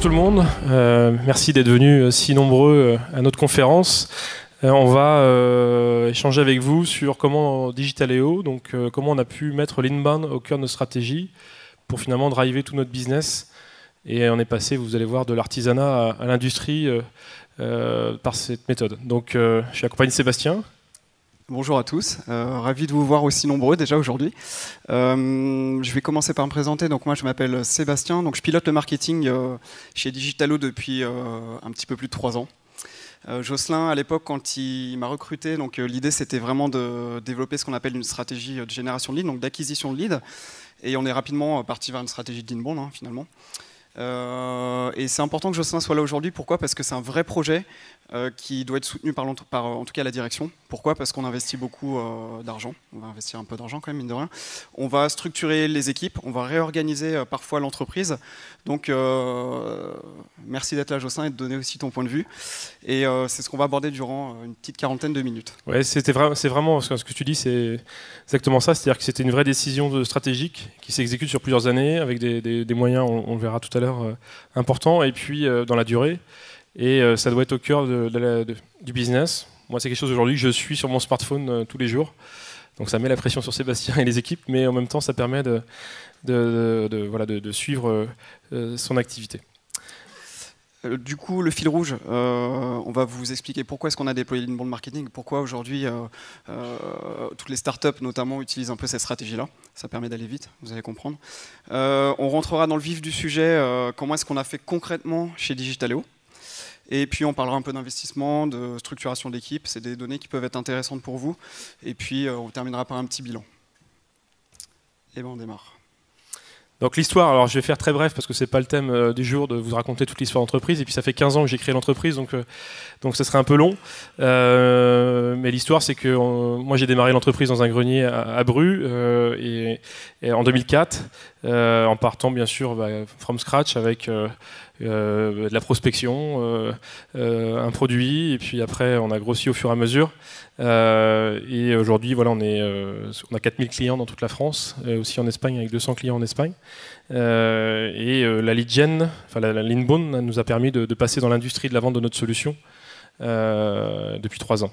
tout le monde, merci d'être venus si nombreux à notre conférence. On va échanger avec vous sur comment Digitaléo, donc comment on a pu mettre l'inbound au cœur de notre stratégie pour finalement driver tout notre business. Et on est passé, vous allez voir, de l'artisanat à l'industrie par cette méthode. Donc je suis accompagné de Sébastien. Bonjour à tous, ravi de vous voir aussi nombreux déjà aujourd'hui. Je vais commencer par me présenter. Donc moi je m'appelle Sébastien, donc je pilote le marketing chez Digitaléo depuis un petit peu plus de 3 ans. Jocelyn, à l'époque, quand il m'a recruté, donc l'idée c'était vraiment de développer ce qu'on appelle une stratégie de génération de leads, donc d'acquisition de leads. Et on est rapidement parti vers une stratégie d'inbound finalement. Et c'est important que Jocelyn soit là aujourd'hui. Pourquoi? Parce que c'est un vrai projet qui doit être soutenu par en tout cas la direction. Pourquoi? Parce qu'on investit beaucoup d'argent. On va investir un peu d'argent quand même, mine de rien. On va structurer les équipes, on va réorganiser parfois l'entreprise. Donc merci d'être là, Jocelyn, et de donner aussi ton point de vue. Et c'est ce qu'on va aborder durant une petite quarantaine de minutes. Ouais, c'est vraiment ce que tu dis, c'est exactement ça. C'est-à-dire que c'était une vraie décision stratégique qui s'exécute sur plusieurs années avec des moyens, on le verra tout à l'heure, importants, et puis dans la durée. Et ça doit être au cœur du business. Moi, c'est quelque chose aujourd'hui que je suis sur mon smartphone tous les jours. Donc ça met la pression sur Sébastien et les équipes, mais en même temps, ça permet de suivre son activité. Du coup, le fil rouge, on va vous expliquer pourquoi est-ce qu'on a déployé l'inbound marketing, pourquoi aujourd'hui toutes les startups notamment utilisent un peu cette stratégie-là. Ça permet d'aller vite, vous allez comprendre. On rentrera dans le vif du sujet, comment est-ce qu'on a fait concrètement chez Digitaléo. Et puis on parlera un peu d'investissement, de structuration d'équipe, c'est des données qui peuvent être intéressantes pour vous. Et puis on terminera par un petit bilan. Et ben on démarre. Donc l'histoire, alors je vais faire très bref parce que c'est pas le thème du jour de vous raconter toute l'histoire d'entreprise, et puis ça fait 15 ans que j'ai créé l'entreprise, donc ça serait un peu long. Mais l'histoire, c'est que moi j'ai démarré l'entreprise dans un grenier à Bru et en 2004, en partant bien sûr from scratch avec de la prospection, un produit, et puis après on a grossi au fur et à mesure. Et aujourd'hui, voilà, on a 4000 clients dans toute la France, aussi en Espagne avec 200 clients en Espagne. La lead gen, enfin l'inbound, nous a permis de passer dans l'industrie de la vente de notre solution depuis 3 ans.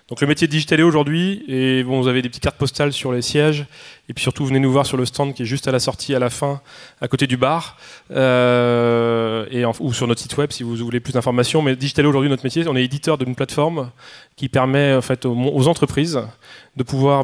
Donc le métier de Digitaléo aujourd'hui, et bon, vous avez des petites cartes postales sur les sièges, et puis surtout venez nous voir sur le stand qui est juste à la sortie, à la fin, à côté du bar, ou sur notre site web si vous voulez plus d'informations. Mais Digitaléo aujourd'hui, notre métier, on est éditeur d'une plateforme qui permet en fait aux entreprises de pouvoir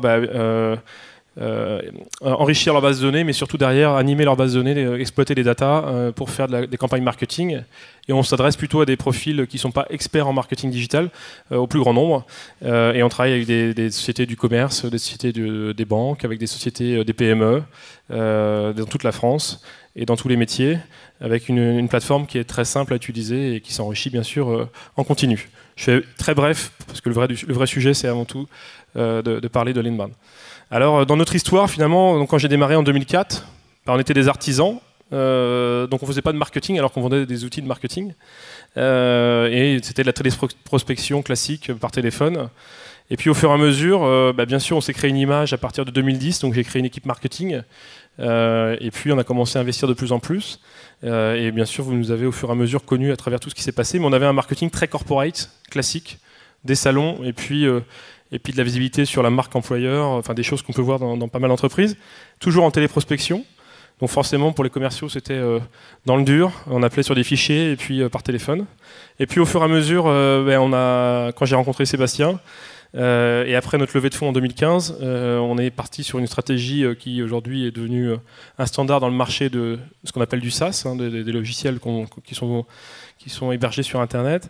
enrichir leur base de données, mais surtout derrière animer leur base de données, exploiter les datas pour faire des campagnes marketing. Et on s'adresse plutôt à des profils qui ne sont pas experts en marketing digital, au plus grand nombre. Et on travaille avec des sociétés du commerce, des sociétés des banques, avec des sociétés des PME, dans toute la France et dans tous les métiers, avec une plateforme qui est très simple à utiliser et qui s'enrichit bien sûr en continu. Je fais très bref, parce que le vrai sujet, c'est avant tout de parler de l'inbound. Alors, dans notre histoire, finalement, donc, quand j'ai démarré en 2004, on était des artisans, donc on ne faisait pas de marketing alors qu'on vendait des outils de marketing. Et c'était de la téléprospection classique par téléphone. Et puis au fur et à mesure, bien sûr, on s'est créé une image à partir de 2010, donc j'ai créé une équipe marketing. Et puis on a commencé à investir de plus en plus. Et bien sûr, vous nous avez au fur et à mesure connus à travers tout ce qui s'est passé. Mais on avait un marketing très corporate, classique, des salons, et puis de la visibilité sur la marque employeur, enfin des choses qu'on peut voir dans pas mal d'entreprises. Toujours en téléprospection. Donc forcément, pour les commerciaux, c'était dans le dur. On appelait sur des fichiers et puis par téléphone. Et puis au fur et à mesure, quand j'ai rencontré Sébastien, et après notre levée de fonds en 2015, on est parti sur une stratégie qui aujourd'hui est devenue un standard dans le marché de ce qu'on appelle du SaaS, des logiciels qui sont hébergés sur Internet.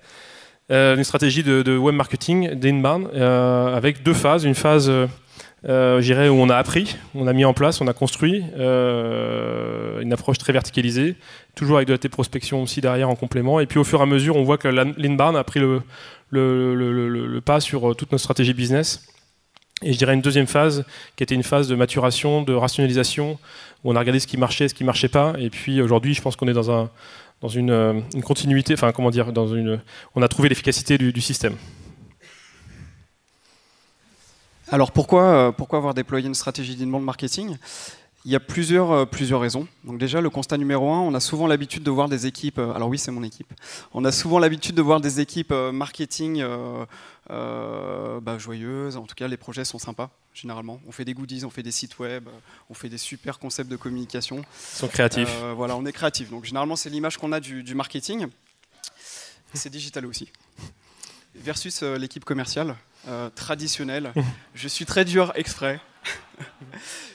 Une stratégie de web marketing, d'inbound, avec 2 phases. Une phase je dirais où on a appris, on a mis en place, on a construit une approche très verticalisée, toujours avec de la téléprospection aussi derrière en complément. Et puis au fur et à mesure, on voit que l'inbound a pris le pas sur toute notre stratégie business. Et je dirais une deuxième phase qui était une phase de maturation, de rationalisation, où on a regardé ce qui marchait, ce qui ne marchait pas. Et puis aujourd'hui, je pense qu'on est dans une continuité, enfin comment dire, on a trouvé l'efficacité du système. Alors pourquoi avoir déployé une stratégie d'inbound marketing ? Il y a plusieurs raisons. Donc déjà, le constat numéro 1, on a souvent l'habitude de voir des équipes, alors oui, c'est mon équipe, on a souvent l'habitude de voir des équipes marketing joyeuses, en tout cas les projets sont sympas, généralement. On fait des goodies, on fait des sites web, on fait des super concepts de communication. Ils sont créatifs. Voilà, on est créatifs. Donc généralement, c'est l'image qu'on a du marketing. C'est digital aussi. Versus l'équipe commerciale, traditionnelle. Je suis très dur exprès.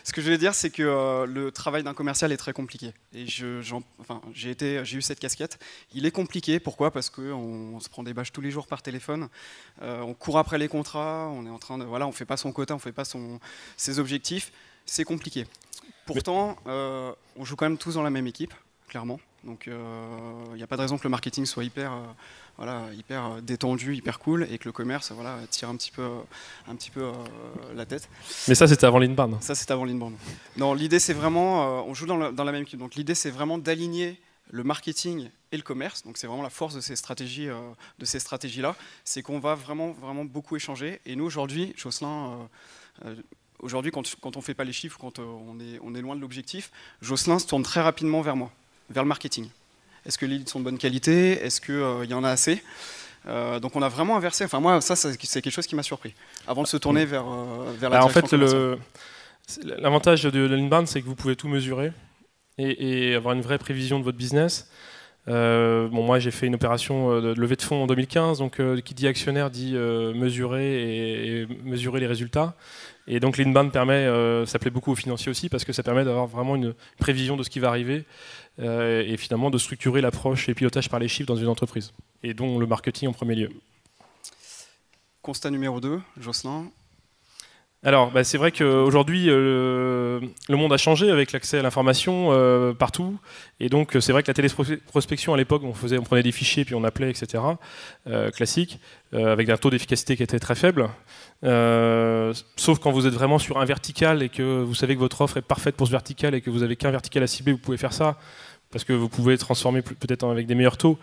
Ce que je veux dire, c'est que le travail d'un commercial est très compliqué. Et j'ai eu cette casquette. Il est compliqué, pourquoi? Parce qu'on se prend des bâches tous les jours par téléphone. On court après les contrats, on est en train de, voilà, on fait pas son quota, on fait pas ses objectifs. C'est compliqué. Pourtant, on joue quand même tous dans la même équipe, clairement. Donc il n'y a pas de raison que le marketing soit hyper détendu, hyper cool, et que le commerce tire un petit peu la tête. Mais ça, c'était avant l'inbound. Ça, c'était avant l'inbound. Non, l'idée, c'est vraiment, on joue dans la même équipe. Donc l'idée, c'est vraiment d'aligner le marketing et le commerce. Donc c'est vraiment la force de ces stratégies-là, c'est qu'on va vraiment beaucoup échanger. Et nous, aujourd'hui, Jocelyn, quand on ne fait pas les chiffres, quand on est loin de l'objectif, Jocelyn se tourne très rapidement vers moi, vers le marketing. Est-ce que les leads sont de bonne qualité? Est-ce qu'il y en a assez? Donc on a vraiment inversé. Enfin moi, ça c'est quelque chose qui m'a surpris. Avant de se tourner vers la direction commerciale. L'avantage de l'inbound, c'est que vous pouvez tout mesurer et avoir une vraie prévision de votre business. Moi, j'ai fait une opération de levée de fonds en 2015, donc qui dit actionnaire dit mesurer et mesurer les résultats. Et donc l'inbound permet, ça plaît beaucoup aux financiers aussi, parce que ça permet d'avoir vraiment une prévision de ce qui va arriver et finalement de structurer l'approche et le pilotage par les chiffres dans une entreprise, et dont le marketing en premier lieu. Constat numéro 2, Jocelyn. Alors, c'est vrai qu'aujourd'hui, le monde a changé avec l'accès à l'information partout. Et donc, c'est vrai que la téléprospection, à l'époque, on prenait des fichiers, puis on appelait, etc., classique, avec un taux d'efficacité qui était très faible. Sauf quand vous êtes vraiment sur un vertical et que vous savez que votre offre est parfaite pour ce vertical et que vous n'avez qu'un vertical à cibler, vous pouvez faire ça, parce que vous pouvez transformer peut-être avec des meilleurs taux.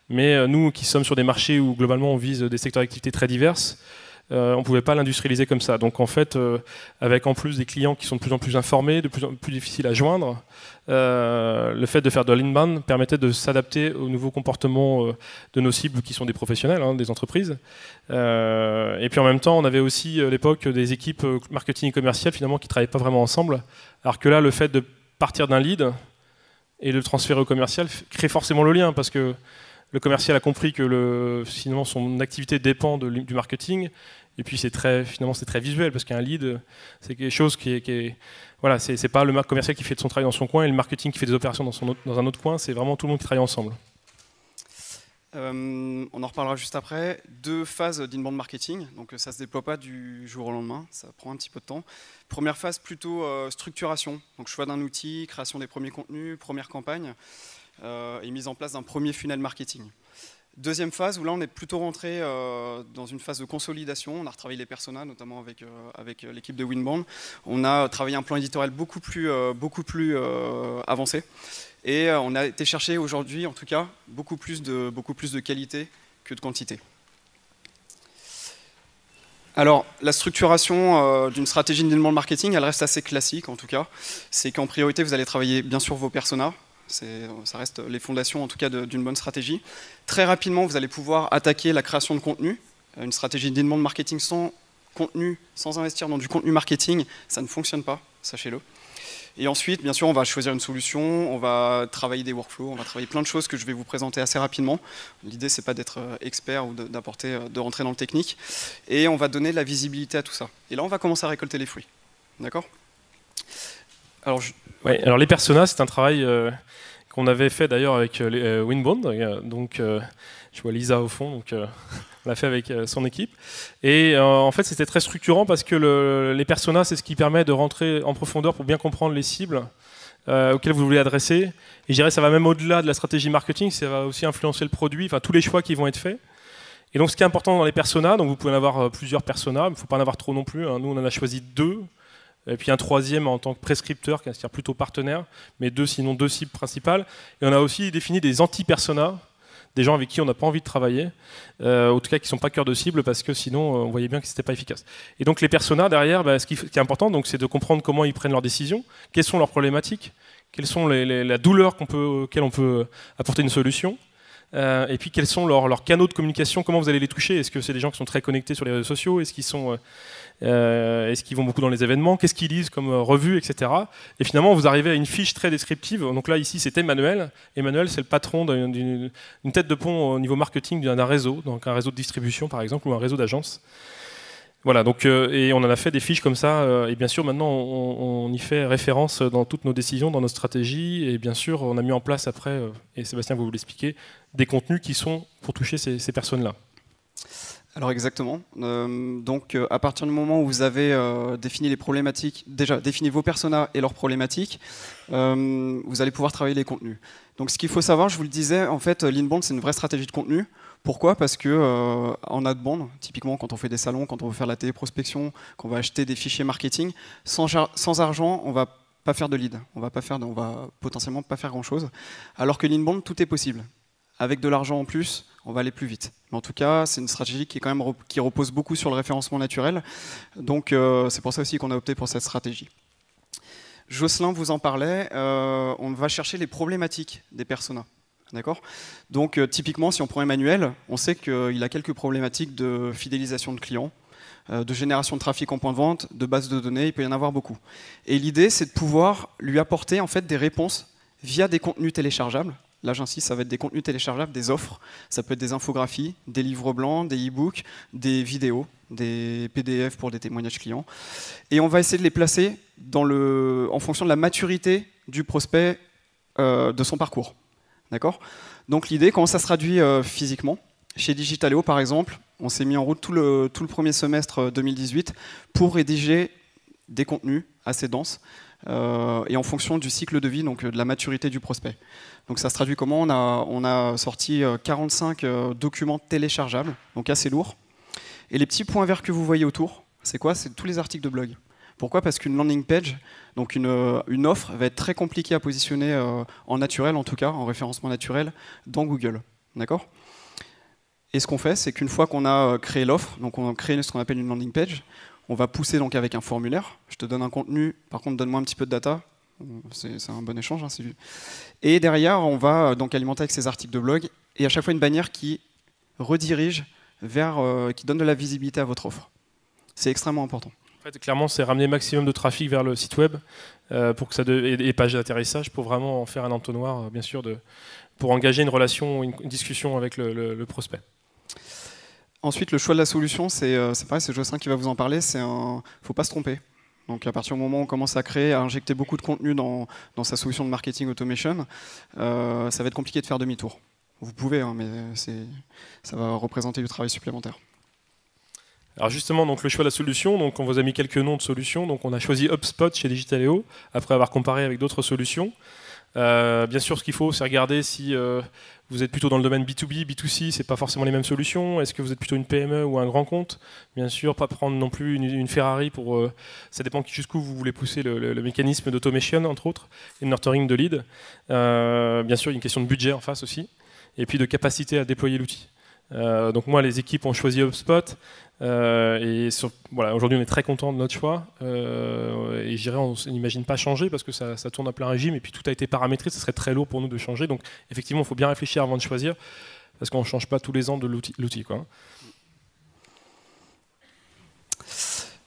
Mais nous, qui sommes sur des marchés où, globalement, on vise des secteurs d'activité très diverses, on ne pouvait pas l'industrialiser comme ça. Donc en fait, avec en plus des clients qui sont de plus en plus informés, de plus en plus difficiles à joindre, le fait de faire de l'inbound permettait de s'adapter aux nouveaux comportements de nos cibles qui sont des professionnels, des entreprises. Et puis en même temps, on avait aussi à l'époque des équipes marketing et commerciales finalement qui ne travaillaient pas vraiment ensemble. Alors que là, le fait de partir d'un lead et de le transférer au commercial crée forcément le lien, parce que le commercial a compris que sinon son activité dépend du marketing. Et puis finalement c'est très visuel, parce qu'un lead, c'est quelque chose qui est voilà, c'est pas le commercial qui fait son travail dans son coin et le marketing qui fait des opérations dans un autre coin, c'est vraiment tout le monde qui travaille ensemble. On en reparlera juste après. 2 phases d'inbound marketing, donc ça se déploie pas du jour au lendemain, ça prend un petit peu de temps. Première phase plutôt structuration, donc choix d'un outil, création des premiers contenus, première campagne et mise en place d'un premier funnel marketing. Deuxième phase où là on est plutôt rentré dans une phase de consolidation. On a retravaillé les personas, notamment avec l'équipe de Winbound. On a travaillé un plan éditorial beaucoup plus avancé, et on a été chercher aujourd'hui, en tout cas, beaucoup plus de qualité que de quantité. Alors, la structuration d'une stratégie d'inbound marketing, elle reste assez classique en tout cas. C'est qu'en priorité, vous allez travailler bien sûr vos personas. Ça reste les fondations en tout cas d'une bonne stratégie. Très rapidement, vous allez pouvoir attaquer la création de contenu. Une stratégie d'inbound marketing sans contenu, sans investir dans du contenu marketing, ça ne fonctionne pas, sachez-le. Et ensuite, bien sûr, on va choisir une solution, on va travailler des workflows, on va travailler plein de choses que je vais vous présenter assez rapidement. L'idée, c'est pas d'être expert ou de rentrer dans le technique. Et on va donner de la visibilité à tout ça. Et là, on va commencer à récolter les fruits. D'accord ? Alors, alors les personas, c'est un travail qu'on avait fait d'ailleurs avec Winbound. Donc, je vois Lisa au fond, donc on l'a fait avec son équipe. Et en fait, c'était très structurant parce que les personas, c'est ce qui permet de rentrer en profondeur pour bien comprendre les cibles auxquelles vous voulez adresser. Et je dirais, ça va même au-delà de la stratégie marketing, ça va aussi influencer le produit, enfin tous les choix qui vont être faits. Et donc, ce qui est important dans les personas, donc vous pouvez en avoir plusieurs personas, il ne faut pas en avoir trop non plus. Nous, on en a choisi 2. Et puis un troisième en tant que prescripteur, c'est-à-dire plutôt partenaire, mais sinon 2 cibles principales. Et on a aussi défini des anti-personas. des gens avec qui on n'a pas envie de travailler, en tout cas qui ne sont pas cœur de cible, parce que sinon on voyait bien que c'était pas efficace. Et donc les personas derrière, ce qui est important, c'est de comprendre comment ils prennent leurs décisions, quelles sont leurs problématiques, quelles sont la douleur auxquelles on peut apporter une solution. Et puis quels sont leurs canaux de communication, comment vous allez les toucher? Est-ce que c'est des gens qui sont très connectés sur les réseaux sociaux? Est-ce qu'ils vont beaucoup dans les événements? Qu'est-ce qu'ils lisent comme revues, etc. Et finalement, vous arrivez à une fiche très descriptive. Donc là, ici, c'était Emmanuel. Emmanuel, c'est le patron d'une tête de pont au niveau marketing d'un réseau, donc un réseau de distribution, par exemple, ou un réseau d'agences. Voilà, donc, et on en a fait des fiches comme ça, et bien sûr maintenant on y fait référence dans toutes nos décisions, dans nos stratégies, et bien sûr on a mis en place après, et Sébastien va vous l'expliquer, des contenus qui sont pour toucher ces personnes-là. Alors exactement, donc à partir du moment où vous avez défini les problématiques, déjà défini vos personas et leurs problématiques, vous allez pouvoir travailler les contenus. Donc ce qu'il faut savoir, je vous le disais, en fait l'inbound c'est une vraie stratégie de contenu. Pourquoi? Parce que en outbound, typiquement quand on fait des salons, quand on veut faire la téléprospection, quand on va acheter des fichiers marketing, sans argent, on va pas faire de lead, on va potentiellement pas faire grand chose. Alors que l'inbound, tout est possible. Avec de l'argent en plus, on va aller plus vite. Mais en tout cas, c'est une stratégie qui repose beaucoup sur le référencement naturel. Donc c'est pour ça aussi qu'on a opté pour cette stratégie. Jocelyn vous en parlait, on va chercher les problématiques des personas. D'accord? Donc typiquement, si on prend Emmanuel, on sait qu'il a quelques problématiques de fidélisation de clients, de génération de trafic en point de vente, de base de données, il peut y en avoir beaucoup. Et l'idée, c'est de pouvoir lui apporter en fait des réponses via des contenus téléchargeables. Là, j'insiste, ça va être des contenus téléchargeables, des offres. Ça peut être des infographies, des livres blancs, des e-books, des vidéos, des PDF pour des témoignages clients. Et on va essayer de les placer en fonction de la maturité du prospect, de son parcours. D'accord? Donc l'idée, comment ça se traduit physiquement? Chez Digitaléo, par exemple, on s'est mis en route tout le premier semestre 2018 pour rédiger des contenus assez denses et en fonction du cycle de vie, donc de la maturité du prospect. Donc ça se traduit comment? On a sorti 45 documents téléchargeables, donc assez lourds. Et les petits points verts que vous voyez autour, c'est quoi? C'est tous les articles de blog. Pourquoi? Parce qu'une landing page, donc une offre, va être très compliquée à positionner en naturel, en tout cas, en référencement naturel, dans Google. D'accord? Et ce qu'on fait, c'est qu'une fois qu'on a créé l'offre, donc on a créé ce qu'on appelle une landing page, on va pousser donc avec un formulaire. Je te donne un contenu, par contre, donne-moi un petit peu de data. C'est un bon échange. Hein, et derrière, on va donc alimenter avec ces articles de blog, et à chaque fois une bannière qui redirige vers, qui donne de la visibilité à votre offre. C'est extrêmement important. En fait, clairement, c'est ramener maximum de trafic vers le site web pour que ça et pages d'atterrissage pour vraiment en faire un entonnoir, bien sûr, pour engager une relation, une discussion avec le prospect. Ensuite, le choix de la solution, c'est pareil, c'est Jocelyn qui va vous en parler. Il ne faut pas se tromper. Donc, à partir du moment où on commence à créer, à injecter beaucoup de contenu dans sa solution de marketing automation, ça va être compliqué de faire demi-tour. Vous pouvez, hein, mais ça va représenter du travail supplémentaire. Alors justement, donc le choix de la solution, donc on vous a mis quelques noms de solutions. Donc on a choisi HubSpot chez Digitaléo, après avoir comparé avec d'autres solutions. Bien sûr, ce qu'il faut, c'est regarder si vous êtes plutôt dans le domaine B2B, B2C, c'est pas forcément les mêmes solutions. Est-ce que vous êtes plutôt une PME ou un grand compte? Bien sûr, pas prendre non plus une Ferrari pour. Ça dépend jusqu'où vous voulez pousser le mécanisme d'automation, entre autres, et de nurturing de lead. Bien sûr, il y a une question de budget en face aussi, et puis de capacité à déployer l'outil. Donc moi, les équipes ont choisi HubSpot. Voilà, aujourd'hui, on est très content de notre choix. Et je dirais, on n'imagine pas changer parce que ça tourne à plein régime et puis tout a été paramétré. Ce serait très lourd pour nous de changer. Donc, effectivement, il faut bien réfléchir avant de choisir parce qu'on ne change pas tous les ans de l'outil.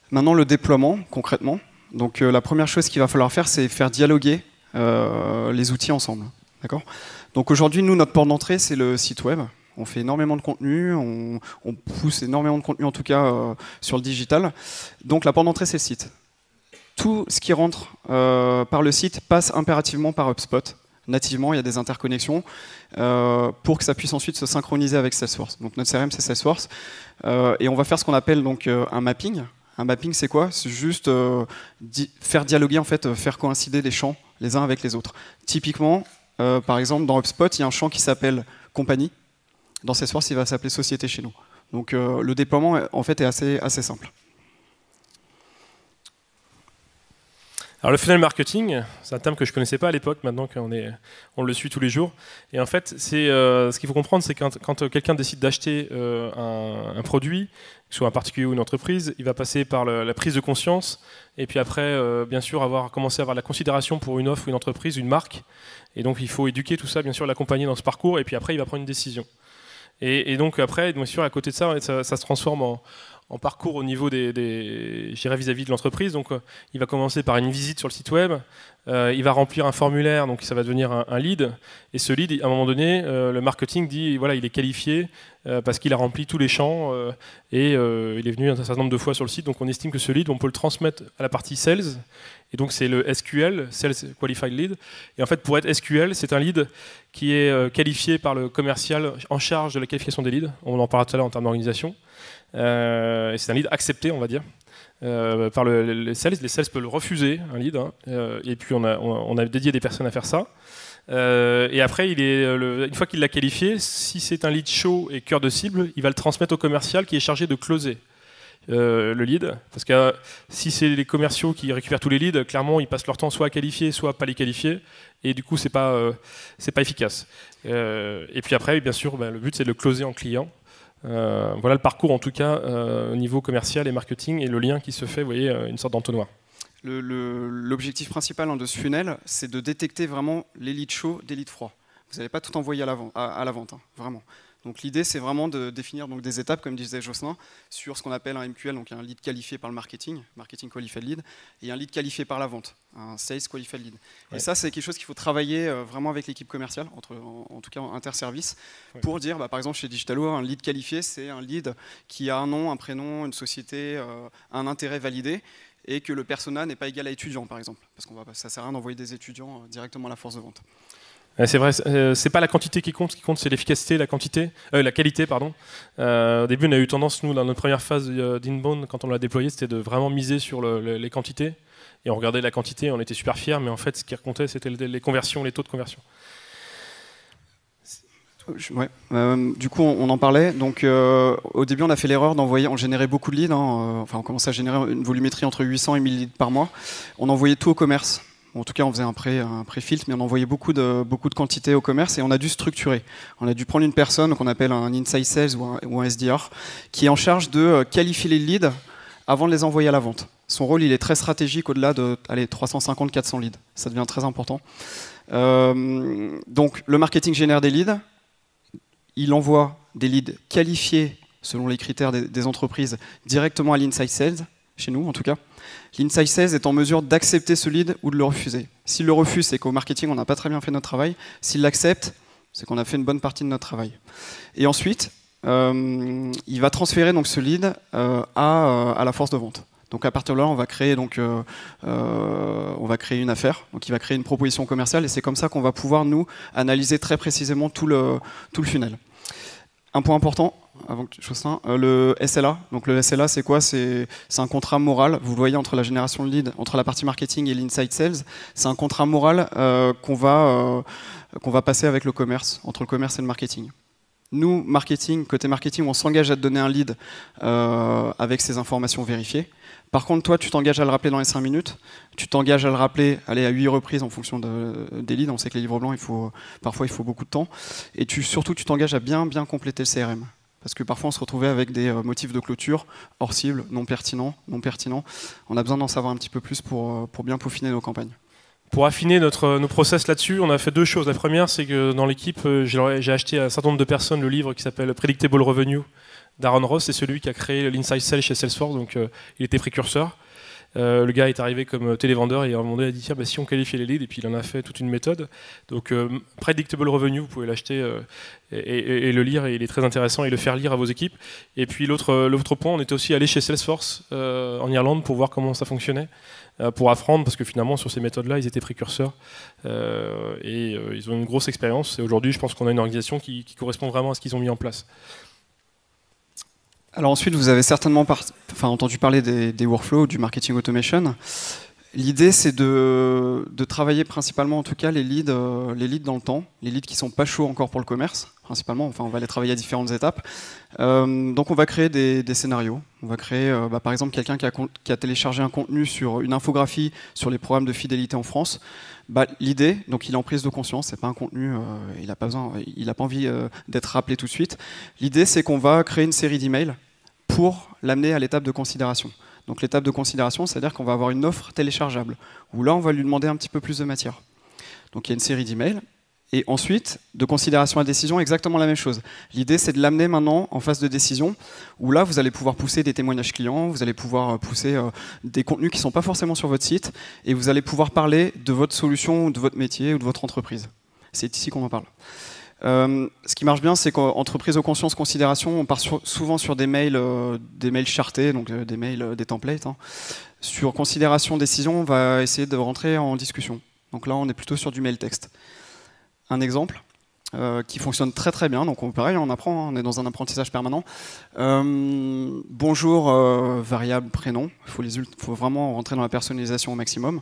Maintenant, le déploiement, concrètement. Donc, la première chose qu'il va falloir faire, c'est faire dialoguer les outils ensemble. D'accord? Donc, aujourd'hui, nous, notre porte d'entrée, c'est le site web. On fait énormément de contenu, on pousse énormément de contenu en tout cas sur le digital. Donc la porte d'entrée, c'est le site. Tout ce qui rentre par le site passe impérativement par HubSpot. Nativement, il y a des interconnexions pour que ça puisse ensuite se synchroniser avec Salesforce. Donc notre CRM, c'est Salesforce. Et on va faire ce qu'on appelle donc un mapping. Un mapping, c'est quoi? C'est juste faire dialoguer, en fait, faire coïncider les champs les uns avec les autres. Typiquement, par exemple, dans HubSpot, il y a un champ qui s'appelle compagnie. Dans Salesforce, il va s'appeler société chez nous. Donc le déploiement, en fait, est assez simple. Alors le funnel marketing, c'est un terme que je ne connaissais pas à l'époque, maintenant qu'on le suit tous les jours. Et en fait, ce qu'il faut comprendre, c'est quand quelqu'un décide d'acheter un produit, que ce soit un particulier ou une entreprise, il va passer par la prise de conscience, et puis après, bien sûr, commencer à avoir la considération pour une offre ou une entreprise, une marque. Et donc il faut éduquer tout ça, bien sûr, l'accompagner dans ce parcours, et puis après, il va prendre une décision. Et donc après, bien sûr, à côté de ça se transforme en parcours au niveau vis-à-vis de l'entreprise. Donc il va commencer par une visite sur le site web, il va remplir un formulaire, donc ça va devenir un lead. Et ce lead, à un moment donné, le marketing dit voilà, il est qualifié parce qu'il a rempli tous les champs et il est venu un certain nombre de fois sur le site. Donc on estime que ce lead, on peut le transmettre à la partie sales. Et donc c'est le SQL, Sales Qualified Lead. Et en fait, pour être SQL, c'est un lead qui est qualifié par le commercial en charge de la qualification des leads. On en parlera tout à l'heure en termes d'organisation. Et c'est un lead accepté, on va dire, par les sales. Les sales peuvent le refuser, un lead. Et puis on a dédié des personnes à faire ça. Et après, une fois qu'il l'a qualifié, si c'est un lead chaud et cœur de cible, il va le transmettre au commercial qui est chargé de closer le lead. Parce que si c'est les commerciaux qui récupèrent tous les leads, clairement, ils passent leur temps soit à qualifier, soit à pas les qualifier. Et du coup, c'est pas efficace. Et puis après, bien sûr, le but, c'est de le closer en client. Voilà le parcours en tout cas au niveau commercial et marketing et le lien qui se fait, vous voyez, une sorte d'entonnoir. L'objectif principal de ce funnel, c'est de détecter vraiment les leads chauds des leads froids. Vous n'allez pas tout envoyer à la vente, vraiment. Donc l'idée, c'est vraiment de définir donc, des étapes, comme disait Jocelyn, sur ce qu'on appelle un MQL, donc un lead qualifié par le marketing qualified lead, et un lead qualifié par la vente, un sales qualified lead. Ouais. Et ça, c'est quelque chose qu'il faut travailler vraiment avec l'équipe commerciale, en tout cas interservice, ouais. Pour dire, par exemple, chez Digitalo, un lead qualifié, c'est un lead qui a un nom, un prénom, une société, un intérêt validé, et que le persona n'est pas égal à étudiant, par exemple, parce que ça ne sert à rien d'envoyer des étudiants directement à la force de vente. C'est vrai, c'est pas la quantité qui compte, ce qui compte c'est l'efficacité, la qualité, pardon. Au début, on a eu tendance, nous, dans notre première phase d'Inbound, quand on l'a déployé, c'était de vraiment miser sur les quantités. Et on regardait la quantité, on était super fiers, mais en fait, ce qui comptait, c'était les conversions, les taux de conversion. Ouais. Du coup, on en parlait. Donc, au début, on a fait l'erreur d'envoyer. On générait beaucoup de leads. Enfin, on commençait à générer une volumétrie entre 800 et 1000 leads par mois. On envoyait tout au commerce. En tout cas, on faisait un pré-filtre, mais on envoyait beaucoup de quantités au commerce et on a dû structurer. On a dû prendre une personne qu'on appelle un inside sales ou un SDR qui est en charge de qualifier les leads avant de les envoyer à la vente. Son rôle, il est très stratégique au-delà de 350-400 leads. Ça devient très important. Donc, le marketing génère des leads. Il envoie des leads qualifiés selon les critères des entreprises directement à l'inside sales, chez nous en tout cas. L'inside sales est en mesure d'accepter ce lead ou de le refuser. S'il le refuse, c'est qu'au marketing, on n'a pas très bien fait notre travail. S'il l'accepte, c'est qu'on a fait une bonne partie de notre travail. Et ensuite, il va transférer donc, ce lead à la force de vente. Donc à partir de là, on va créer une affaire. Donc il va créer une proposition commerciale et c'est comme ça qu'on va pouvoir nous analyser très précisément tout le funnel. Un point important, avant que Jocelyn, le SLA. Donc le SLA, c'est quoi? C'est un contrat moral. Vous le voyez entre la génération de lead, entre la partie marketing et l'inside sales. C'est un contrat moral qu'on va passer avec le commerce, entre le commerce et le marketing. Nous, côté marketing, on s'engage à te donner un lead avec ces informations vérifiées. Par contre, toi, tu t'engages à le rappeler dans les 5 minutes. Tu t'engages à le rappeler à 8 reprises en fonction des leads. On sait que les livres blancs, parfois, il faut beaucoup de temps. Et surtout, tu t'engages à bien compléter le CRM. Parce que parfois, on se retrouvait avec des motifs de clôture hors cible, non pertinents. On a besoin d'en savoir un petit peu plus pour bien peaufiner nos campagnes. Pour affiner nos process là-dessus, on a fait 2 choses. La première, c'est que dans l'équipe, j'ai acheté à un certain nombre de personnes le livre qui s'appelle Predictable Revenue d'Aaron Ross. C'est celui qui a créé l'Inside Sales chez Salesforce, donc il était précurseur. Le gars est arrivé comme télévendeur et à un moment donné, il a dit tiens, si on qualifiait les leads, et puis il en a fait toute une méthode. Donc Predictable Revenue, vous pouvez l'acheter et le lire, et il est très intéressant, et le faire lire à vos équipes. Et puis l'autre point, on était aussi allé chez Salesforce en Irlande pour voir comment ça fonctionnait, pour apprendre, parce que finalement sur ces méthodes-là, ils étaient précurseurs et ils ont une grosse expérience. Et aujourd'hui, je pense qu'on a une organisation qui correspond vraiment à ce qu'ils ont mis en place. Alors ensuite, vous avez certainement entendu parler des workflows, du marketing automation. L'idée, c'est de travailler principalement, en tout cas, les leads dans le temps, les leads qui sont pas chauds encore pour le commerce, principalement. Enfin, on va les travailler à différentes étapes. Donc, on va créer des scénarios. On va créer, par exemple, quelqu'un qui a téléchargé un contenu sur une infographie sur les programmes de fidélité en France. L'idée, donc, il est en prise de conscience. C'est pas un contenu, il n'a pas envie d'être rappelé tout de suite. L'idée, c'est qu'on va créer une série d'emails pour l'amener à l'étape de considération. Donc l'étape de considération, c'est-à-dire qu'on va avoir une offre téléchargeable, où là, on va lui demander un petit peu plus de matière. Donc il y a une série d'emails. Et ensuite, de considération à décision, exactement la même chose. L'idée, c'est de l'amener maintenant en phase de décision, où là, vous allez pouvoir pousser des témoignages clients, vous allez pouvoir pousser des contenus qui ne sont pas forcément sur votre site, et vous allez pouvoir parler de votre solution, ou de votre métier, ou de votre entreprise. C'est ici qu'on en parle. Ce qui marche bien, c'est qu'entre prise de conscience, considération, on part souvent sur des mails chartés, donc des mails, des templates. Hein. Sur considération, décision, on va essayer de rentrer en discussion. Donc là, on est plutôt sur du mail texte. Un exemple qui fonctionne très très bien. Donc pareil, on apprend, hein, on est dans un apprentissage permanent. Bonjour, variable prénom. Il faut vraiment rentrer dans la personnalisation au maximum.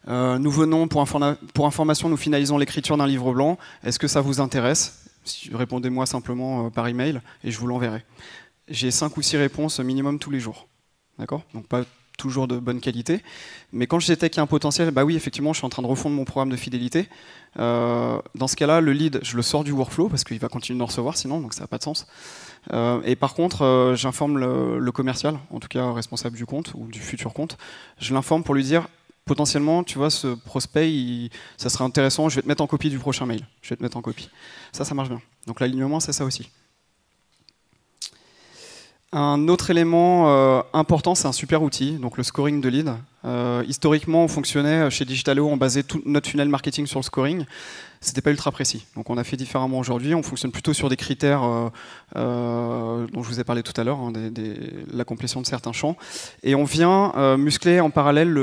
Nous venons, pour information, nous finalisons l'écriture d'un livre blanc. Est-ce que ça vous intéresse? Répondez-moi simplement par email et je vous l'enverrai. J'ai 5 ou 6 réponses minimum tous les jours. D'accord? Donc pas toujours de bonne qualité. Mais quand je détecte qu'il y a un potentiel, bah oui, effectivement, je suis en train de refondre mon programme de fidélité. Dans ce cas-là, le lead, je le sors du workflow parce qu'il va continuer de le recevoir sinon, donc ça n'a pas de sens. Et par contre, j'informe le commercial, en tout cas responsable du compte ou du futur compte. Je l'informe pour lui dire, potentiellement, tu vois, ce prospect, ça serait intéressant, je vais te mettre en copie du prochain mail. Je vais te mettre en copie. Ça marche bien. Donc l'alignement, c'est ça aussi. Un autre élément important, c'est un super outil, donc le scoring de lead. Historiquement, on fonctionnait chez Digitalo, on basait tout notre funnel marketing sur le scoring. C'était pas ultra précis. Donc on a fait différemment aujourd'hui. On fonctionne plutôt sur des critères dont je vous ai parlé tout à l'heure, hein, la complétion de certains champs. Et on vient muscler en parallèle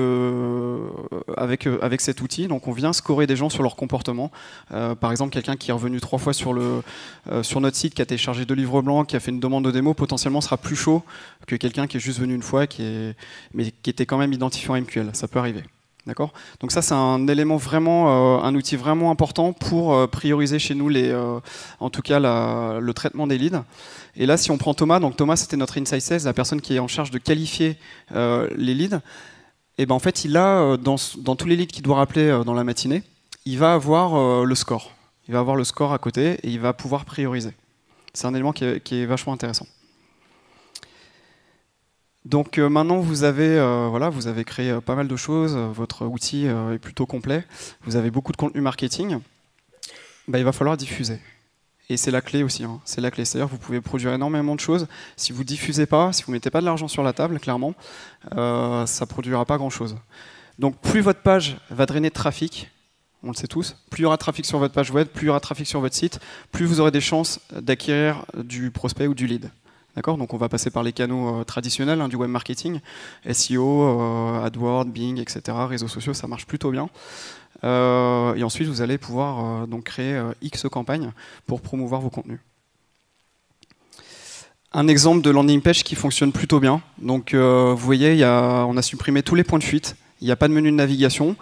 avec cet outil. Donc on vient scorer des gens sur leur comportement. Par exemple, quelqu'un qui est revenu 3 fois sur notre site, qui a téléchargé 2 livres blancs, qui a fait une demande de démo, potentiellement sera plus chaud que quelqu'un qui est juste venu une fois, mais qui était quand même identifié en MQL. Ça peut arriver. D'accord. Donc ça, c'est un élément vraiment, un outil vraiment important pour prioriser chez nous en tout cas le traitement des leads. Et là, si on prend Thomas, donc Thomas, c'était notre Inside Sales, la personne qui est en charge de qualifier les leads. Et ben en fait, il a dans tous les leads qu'il doit rappeler dans la matinée, il va avoir le score. Il va avoir le score à côté et il va pouvoir prioriser. C'est un élément qui est vachement intéressant. Donc maintenant vous avez créé pas mal de choses, votre outil est plutôt complet, vous avez beaucoup de contenu marketing, il va falloir diffuser. Et c'est la clé aussi, hein. C'est la clé. C'est-à-dire que vous pouvez produire énormément de choses, si vous ne diffusez pas, si vous ne mettez pas de l'argent sur la table, clairement, ça ne produira pas grand-chose. Donc plus votre page va drainer de trafic, on le sait tous, plus il y aura de trafic sur votre page web, plus il y aura de trafic sur votre site, plus vous aurez des chances d'acquérir du prospect ou du lead. D'accord. Donc on va passer par les canaux traditionnels du web marketing, SEO, AdWords, Bing, etc. Réseaux sociaux, ça marche plutôt bien. Et ensuite, vous allez pouvoir donc créer X campagnes pour promouvoir vos contenus. Un exemple de landing page qui fonctionne plutôt bien. Donc vous voyez, on a supprimé tous les points de fuite. Il n'y a pas de menu de navigation.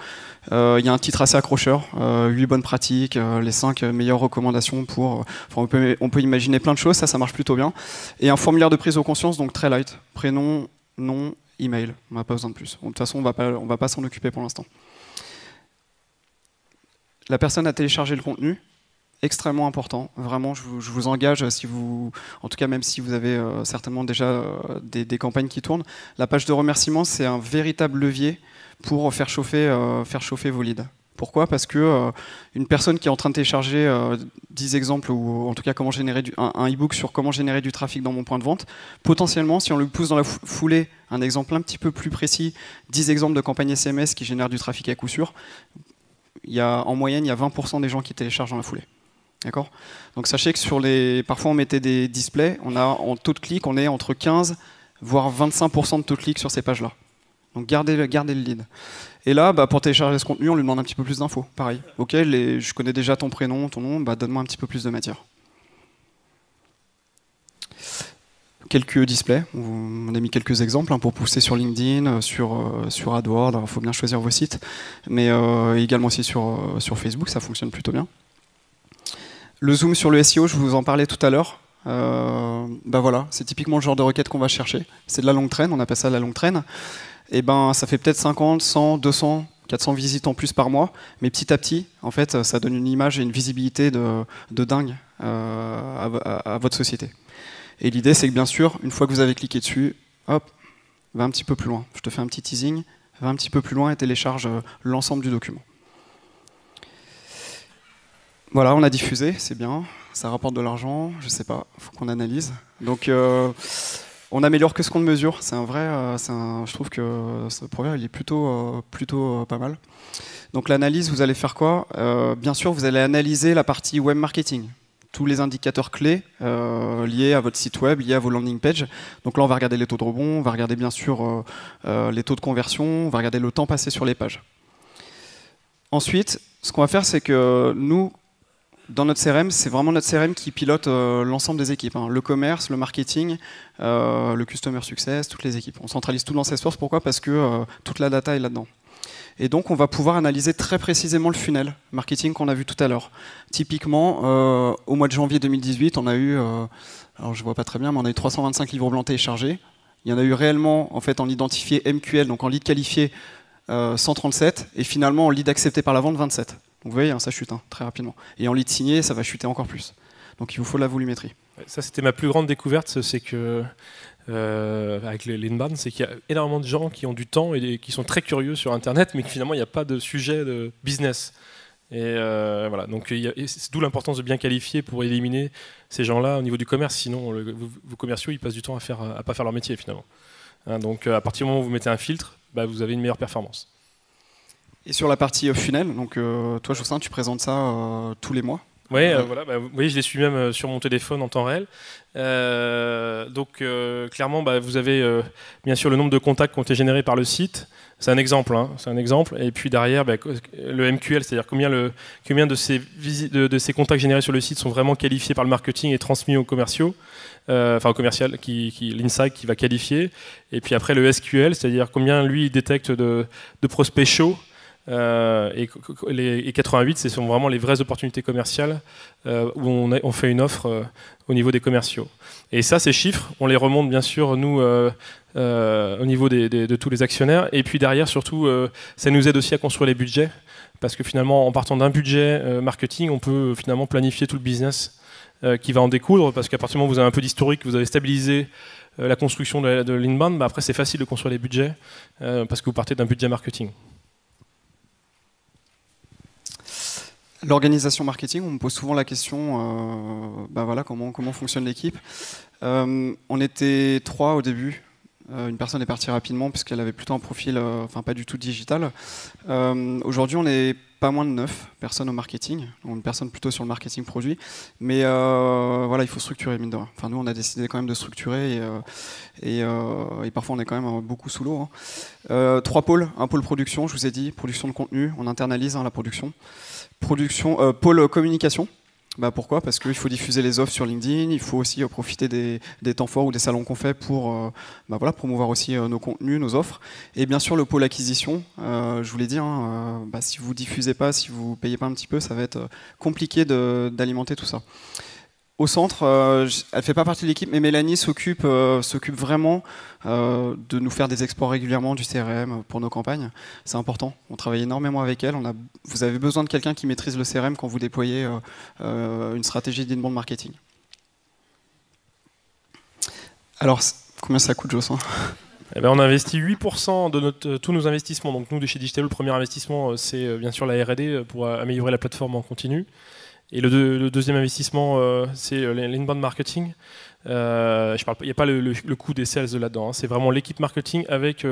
Il y a un titre assez accrocheur, 8 bonnes pratiques, les 5 meilleures recommandations pour... on peut imaginer plein de choses, ça marche plutôt bien. Et un formulaire de prise de conscience, donc très light. Prénom, nom, email. On n'a pas besoin de plus. De toute façon, on va pas s'en occuper pour l'instant. La personne a téléchargé le contenu. Extrêmement important, vraiment, je vous engage, en tout cas même si vous avez certainement déjà des campagnes qui tournent, la page de remerciement, c'est un véritable levier pour faire chauffer vos leads. Pourquoi? Parce que une personne qui est en train de télécharger 10 exemples, ou en tout cas comment générer un e-book sur comment générer du trafic dans mon point de vente, potentiellement, si on lui pousse dans la foulée un exemple un petit peu plus précis, 10 exemples de campagnes SMS qui génèrent du trafic à coup sûr, en moyenne, il y a 20% des gens qui téléchargent dans la foulée. D'accord. Donc sachez que parfois on mettait des displays, en taux de clic, on est entre 15 voire 25% de taux de clic sur ces pages-là. Donc gardez le lead. Et là, pour télécharger ce contenu, on lui demande un petit peu plus d'infos. Pareil. Ok, je connais déjà ton prénom, ton nom, donne-moi un petit peu plus de matière. quelques displays. On a mis quelques exemples pour pousser sur LinkedIn, sur AdWords. Il faut bien choisir vos sites, mais également aussi sur Facebook, ça fonctionne plutôt bien. Le zoom sur le SEO, je vous en parlais tout à l'heure. Voilà, c'est typiquement le genre de requête qu'on va chercher. C'est de la longue traîne, on appelle ça la longue traîne. Et ça fait peut-être 50, 100, 200, 400 visites en plus par mois, mais petit à petit, en fait, ça donne une image et une visibilité de dingue à votre société. Et l'idée, c'est que bien sûr, une fois que vous avez cliqué dessus, hop, va un petit peu plus loin. Je te fais un petit teasing, va un petit peu plus loin et télécharge l'ensemble du document. Voilà, on a diffusé, c'est bien, ça rapporte de l'argent, je sais pas, il faut qu'on analyse. Donc, on améliore que ce qu'on mesure, c'est un vrai, je trouve que ce proverbe il est plutôt pas mal. Donc l'analyse, vous allez faire quoi? Bien sûr, vous allez analyser la partie web marketing, tous les indicateurs clés liés à votre site web, liés à vos landing pages. Donc là, on va regarder les taux de rebond, on va regarder bien sûr les taux de conversion, on va regarder le temps passé sur les pages. Ensuite, ce qu'on va faire, c'est que nous, dans notre CRM, c'est vraiment notre CRM qui pilote l'ensemble des équipes. Le commerce, le marketing, le customer success, toutes les équipes. On centralise tout dans Salesforce. Pourquoi? Parce que toute la data est là-dedans. Et donc, on va pouvoir analyser très précisément le funnel marketing qu'on a vu tout à l'heure. Typiquement, au mois de janvier 2018, on a eu, alors je ne vois pas très bien, mais on a eu 325 livres blancs téléchargés. Il y en a eu réellement, en fait, en identifié MQL, donc en lead qualifié, 137, et finalement en lead accepté par la vente, 27. Donc vous voyez, ça chute très rapidement. Et en lead signé, ça va chuter encore plus. Donc il vous faut la volumétrie. Ça, c'était ma plus grande découverte, c'est que avec l'inbound, c'est qu'il y a énormément de gens qui ont du temps et qui sont très curieux sur Internet, mais que finalement il n'y a pas de sujet de business. Et voilà, donc c'est d'où l'importance de bien qualifier pour éliminer ces gens-là au niveau du commerce. Sinon, vos commerciaux, ils passent du temps à pas faire leur métier finalement. Donc à partir du moment où vous mettez un filtre, vous avez une meilleure performance. Et sur la partie funnel, donc toi Jocelyn, tu présentes ça tous les mois. Oui, voilà, vous voyez, je les suis même sur mon téléphone en temps réel. Donc clairement, vous avez bien sûr le nombre de contacts qui ont été générés par le site. C'est un exemple, c'est un exemple. Et puis derrière, le MQL, c'est-à-dire combien de ces contacts générés sur le site sont vraiment qualifiés par le marketing et transmis aux commerciaux. Au commercial, l'insight qui va qualifier. Et puis après le SQL, c'est-à-dire combien lui il détecte de prospects chauds. Et 88, ce sont vraiment les vraies opportunités commerciales où on fait une offre au niveau des commerciaux. Et ça, ces chiffres, on les remonte bien sûr nous au niveau de tous les actionnaires. Et puis derrière, surtout, ça nous aide aussi à construire les budgets, parce que finalement, en partant d'un budget marketing, on peut finalement planifier tout le business qui va en découdre, parce qu'à partir du moment où vous avez un peu d'historique, vous avez stabilisé la construction de l'inbound, après c'est facile de construire les budgets parce que vous partez d'un budget marketing. L'organisation marketing, on me pose souvent la question, comment fonctionne l'équipe. On était 3 au début. Une personne est partie rapidement puisqu'elle avait plutôt un profil, pas du tout digital. Aujourd'hui, on est pas moins de 9 personnes au marketing, une personne plutôt sur le marketing produit. Mais il faut structurer, mine de rien. Nous, on a décidé quand même de structurer et parfois on est quand même beaucoup sous l'eau. 3 pôles, un pôle production, je vous ai dit, production de contenu, on internalise la production. Pôle communication. Pourquoi? Parce qu'il faut diffuser les offres sur LinkedIn, il faut aussi profiter des temps forts ou des salons qu'on fait pour promouvoir aussi nos contenus, nos offres. Et bien sûr le pôle acquisition, je vous l'ai dit, si vous diffusez pas, si vous payez pas un petit peu, ça va être compliqué d'alimenter tout ça. Au centre, elle ne fait pas partie de l'équipe, mais Mélanie s'occupe vraiment de nous faire des exports régulièrement du CRM pour nos campagnes. C'est important, on travaille énormément avec elle. Vous avez besoin de quelqu'un qui maîtrise le CRM quand vous déployez une stratégie d'inbound marketing. Alors, combien ça coûte, Jocelyn? On a investi 8% de tous nos investissements. Donc nous, de chez Digitalo, le premier investissement, c'est bien sûr la R&D pour améliorer la plateforme en continu. Et le deuxième investissement, c'est l'inbound marketing. Il n'y a pas le coût des sales là-dedans. C'est vraiment l'équipe marketing avec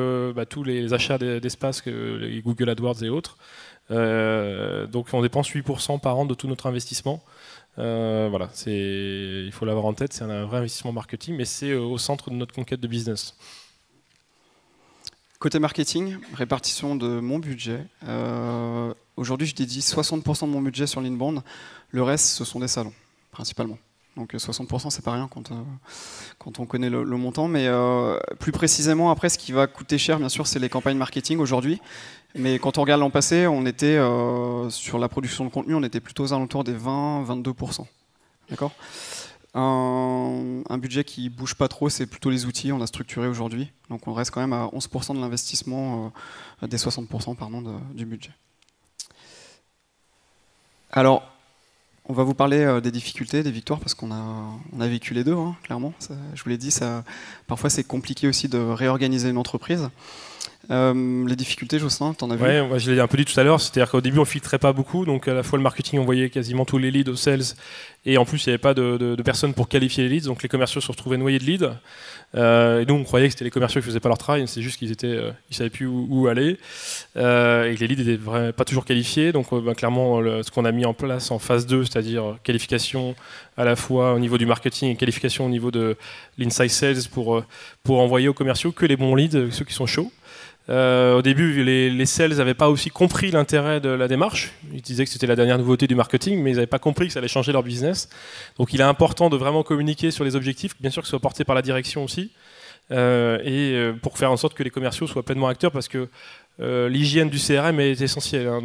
tous les achats d'espace, les Google AdWords et autres. Donc on dépense 8% par an de tout notre investissement. Il faut l'avoir en tête, c'est un vrai investissement marketing, mais c'est au centre de notre conquête de business. Côté marketing, répartition de mon budget. Aujourd'hui, je dédie 60% de mon budget sur l'inbound. Le reste, ce sont des salons, principalement. Donc 60%, c'est pas rien quand on connaît le montant. Mais plus précisément, après, ce qui va coûter cher, bien sûr, c'est les campagnes marketing aujourd'hui. Mais quand on regarde l'an passé, on était sur la production de contenu, on était plutôt aux alentours des 20-22%. D'accord ? Un budget qui bouge pas trop, c'est plutôt les outils, on a structuré aujourd'hui. Donc on reste quand même à 11% de l'investissement, des 60% pardon, du budget. Alors, on va vous parler des difficultés, des victoires, parce qu'on a vécu les deux, hein, clairement. Ça, je vous l'ai dit, parfois c'est compliqué aussi de réorganiser une entreprise. Les difficultés, Jocelyn, t'en as vu ? Ouais, je l'ai un peu dit tout à l'heure, c'est-à-dire qu'au début on filtrait pas beaucoup, donc à la fois le marketing envoyait quasiment tous les leads aux sales, et en plus il n'y avait pas de personnes pour qualifier les leads, donc les commerciaux se retrouvaient noyés de leads. Et nous on croyait que c'était les commerciaux qui faisaient pas leur travail, c'est juste qu'ils savaient plus où aller, et que les leads étaient pas toujours qualifiés. Donc clairement ce qu'on a mis en place en phase 2, c'est-à-dire qualification à la fois au niveau du marketing et qualification au niveau de l'inside sales pour envoyer aux commerciaux que les bons leads, ceux qui sont chauds. Au début, les sales n'avaient pas aussi compris l'intérêt de la démarche. Ils disaient que c'était la dernière nouveauté du marketing, mais ils n'avaient pas compris que ça allait changer leur business. Donc il est important de vraiment communiquer sur les objectifs, bien sûr que ce soit porté par la direction aussi, pour faire en sorte que les commerciaux soient pleinement acteurs, parce que l'hygiène du CRM est essentielle, hein,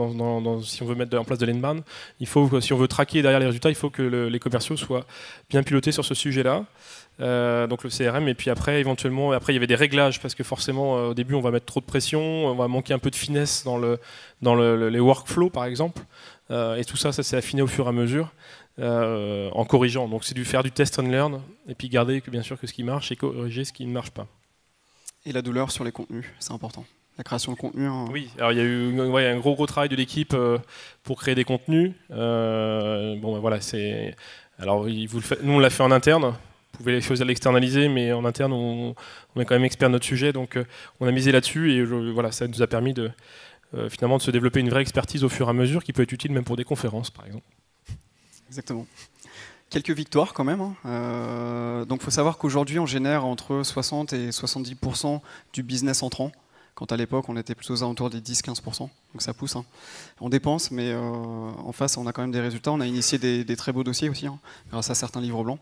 si on veut mettre en place de l'inbound. Si on veut traquer derrière les résultats, il faut que les commerciaux soient bien pilotés sur ce sujet-là. Donc le CRM, et puis après éventuellement, il y avait des réglages, parce que forcément au début on va mettre trop de pression, on va manquer un peu de finesse dans les workflows par exemple, et tout ça s'est affiné au fur et à mesure en corrigeant. Donc c'est faire du test and learn, et puis garder bien sûr que ce qui marche et corriger ce qui ne marche pas. Et la douleur sur les contenus, c'est important. La création de contenu. Hein. Oui, alors il y a eu un gros travail de l'équipe pour créer des contenus. Voilà, alors nous on l'a fait en interne. Vous pouvez les choses à l'externaliser, mais en interne, on est quand même expert de notre sujet, donc on a misé là-dessus, et voilà, ça nous a permis finalement de se développer une vraie expertise au fur et à mesure, qui peut être utile même pour des conférences, par exemple. Exactement. Quelques victoires quand même. Hein. Donc il faut savoir qu'aujourd'hui, on génère entre 60 et 70% du business entrant. Quand à l'époque, on était plutôt aux alentours des 10-15%. Donc ça pousse. Hein. On dépense, mais en face, on a quand même des résultats. On a initié des très beaux dossiers aussi, hein, grâce à certains livres blancs.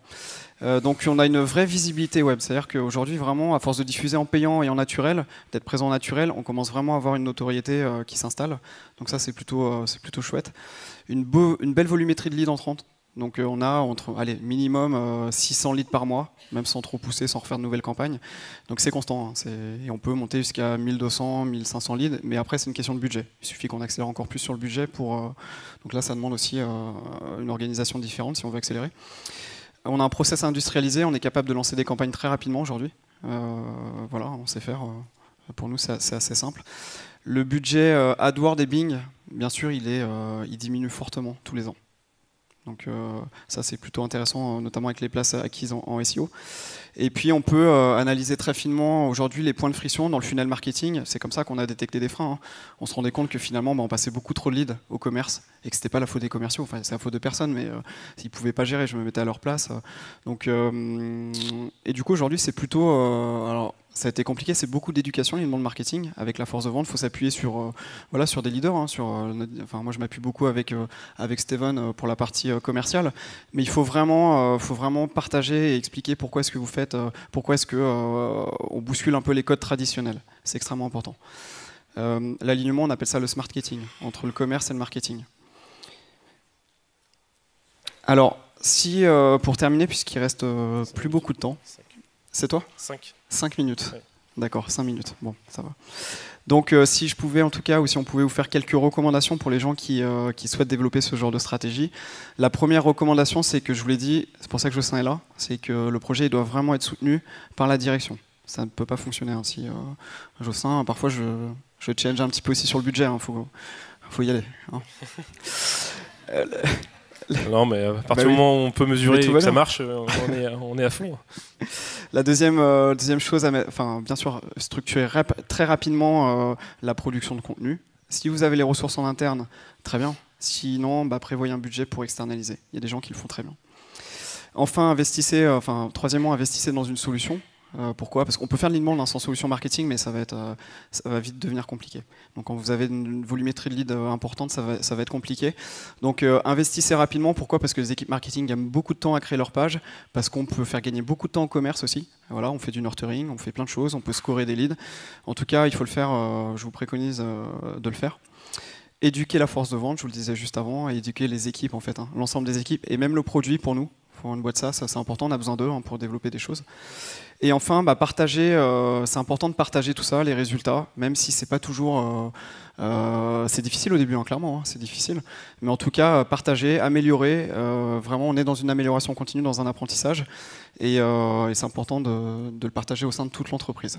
Donc on a une vraie visibilité web. C'est-à-dire qu'aujourd'hui, vraiment, à force de diffuser en payant et en naturel, d'être présent en naturel, on commence vraiment à avoir une notoriété qui s'installe. Donc ça, c'est plutôt chouette. Une belle volumétrie de leads entrantes. Donc on a minimum 600 leads par mois, même sans trop pousser, sans refaire de nouvelles campagnes. Donc c'est constant, hein, et on peut monter jusqu'à 1200, 1500 leads, mais après c'est une question de budget. Il suffit qu'on accélère encore plus sur le budget donc là ça demande aussi une organisation différente si on veut accélérer. On a un process industrialisé, on est capable de lancer des campagnes très rapidement aujourd'hui. Voilà, on sait faire. Pour nous c'est assez simple. Le budget AdWords et Bing, bien sûr, il diminue fortement tous les ans. Donc ça c'est plutôt intéressant, notamment avec les places acquises en SEO. Et puis on peut analyser très finement aujourd'hui les points de friction dans le funnel marketing. C'est comme ça qu'on a détecté des freins. Hein. On se rendait compte que finalement on passait beaucoup trop de leads au commerce et que c'était pas la faute des commerciaux. Enfin c'est la faute de personne, mais s'ils pouvaient pas gérer, je me mettais à leur place. Et du coup aujourd'hui c'est plutôt alors ça a été compliqué, c'est beaucoup d'éducation, il y a le monde marketing. Avec la force de vente, il faut s'appuyer sur des leaders. Hein, moi, je m'appuie beaucoup avec Steven pour la partie commerciale. Mais il faut vraiment partager et expliquer pourquoi est-ce que vous faites, pourquoi est-ce qu'on bouscule un peu les codes traditionnels. C'est extrêmement important. L'alignement, on appelle ça le smart marketing, entre le commerce et le marketing. Alors, pour terminer, puisqu'il reste plus beaucoup de temps. C'est toi ? 5 minutes. Ouais. D'accord, 5 minutes. Bon, ça va. Donc si je pouvais en tout cas, ou si on pouvait vous faire quelques recommandations pour les gens qui souhaitent développer ce genre de stratégie. La première recommandation, c'est que je vous l'ai dit, c'est pour ça que Jocelyn est là, c'est que le projet il doit vraiment être soutenu par la direction. Ça ne peut pas fonctionner ainsi. Jocelyn, parfois je challenge un petit peu aussi sur le budget, hein, faut y aller. Hein. Non, mais à partir du moment où on peut mesurer que ça marche, on est à fond. La deuxième chose, bien sûr, structurer très rapidement la production de contenu. Si vous avez les ressources en interne, très bien. Sinon, prévoyez un budget pour externaliser. Il y a des gens qui le font très bien. Enfin, troisièmement, investissez dans une solution. Pourquoi? Parce qu'on peut faire de l'inbound sans solution marketing, mais ça va vite devenir compliqué. Donc quand vous avez une volumétrie de leads importante, ça va être compliqué. Donc investissez rapidement. Pourquoi? Parce que les équipes marketing gagnent beaucoup de temps à créer leur page, parce qu'on peut faire gagner beaucoup de temps au commerce aussi. Voilà, on fait du nurturing, on fait plein de choses, on peut scorer des leads. En tout cas, il faut le faire, je vous préconise de le faire. Éduquer la force de vente, je vous le disais juste avant, et éduquer les équipes en fait, hein, l'ensemble des équipes, et même le produit pour nous. Pour une boîte ça c'est important, on a besoin d'eux pour développer des choses. Et enfin, partager, c'est important de partager tout ça, les résultats, même si c'est pas toujours... c'est difficile au début, hein, clairement, c'est difficile. Mais en tout cas, partager, améliorer, vraiment on est dans une amélioration continue, dans un apprentissage, et c'est important de le partager au sein de toute l'entreprise.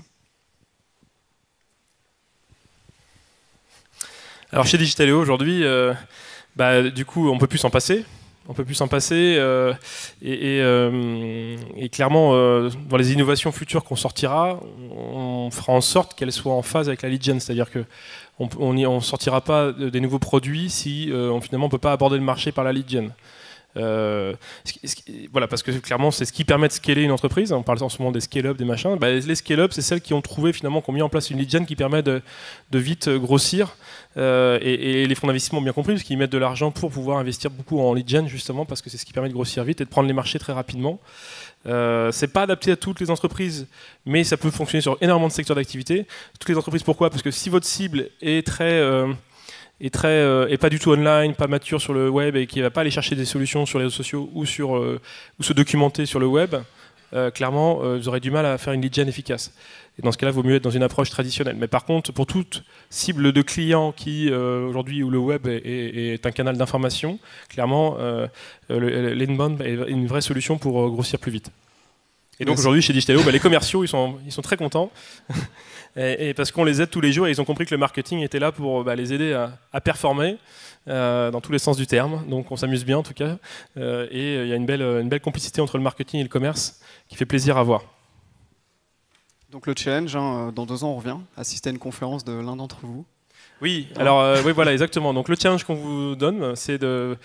Alors chez Digitaléo aujourd'hui, du coup on peut plus s'en passer. On peut plus s'en passer et clairement dans les innovations futures qu'on sortira, on fera en sorte qu'elles soient en phase avec la lead gen, c'est-à-dire que on sortira pas des nouveaux produits si finalement on peut pas aborder le marché par la lead gen. Voilà, parce que clairement c'est ce qui permet de scaler une entreprise. On parle en ce moment des scale-up, des machins. Les scale-up, c'est celles qui ont trouvé finalement, qui ont mis en place une lead gen qui permet de vite grossir. Et les fonds d'investissement ont bien compris, parce qu'ils mettent de l'argent pour pouvoir investir beaucoup en lead gen, justement parce que c'est ce qui permet de grossir vite et de prendre les marchés très rapidement. C'est pas adapté à toutes les entreprises, mais ça peut fonctionner sur énormément de secteurs d'activité. Toutes les entreprises, pourquoi? Parce que si votre cible est pas du tout online, pas mature sur le web et qui ne va pas aller chercher des solutions sur les réseaux sociaux ou se documenter sur le web, clairement, vous aurez du mal à faire une lead gen efficace. Et dans ce cas-là, il vaut mieux être dans une approche traditionnelle. Mais par contre, pour toute cible de clients qui, aujourd'hui, où le web est un canal d'information, clairement, l'inbound est une vraie solution pour grossir plus vite. Et donc aujourd'hui, chez Digitaléo, les commerciaux, ils sont très contents. Et parce qu'on les aide tous les jours et ils ont compris que le marketing était là pour les aider à performer dans tous les sens du terme. Donc on s'amuse bien en tout cas. Et il y a une belle complicité entre le marketing et le commerce qui fait plaisir à voir. Donc le challenge, dans 2 ans on revient, assister à une conférence de l'un d'entre vous. Oui, alors oui, voilà, exactement. Donc le challenge qu'on vous donne, c'est de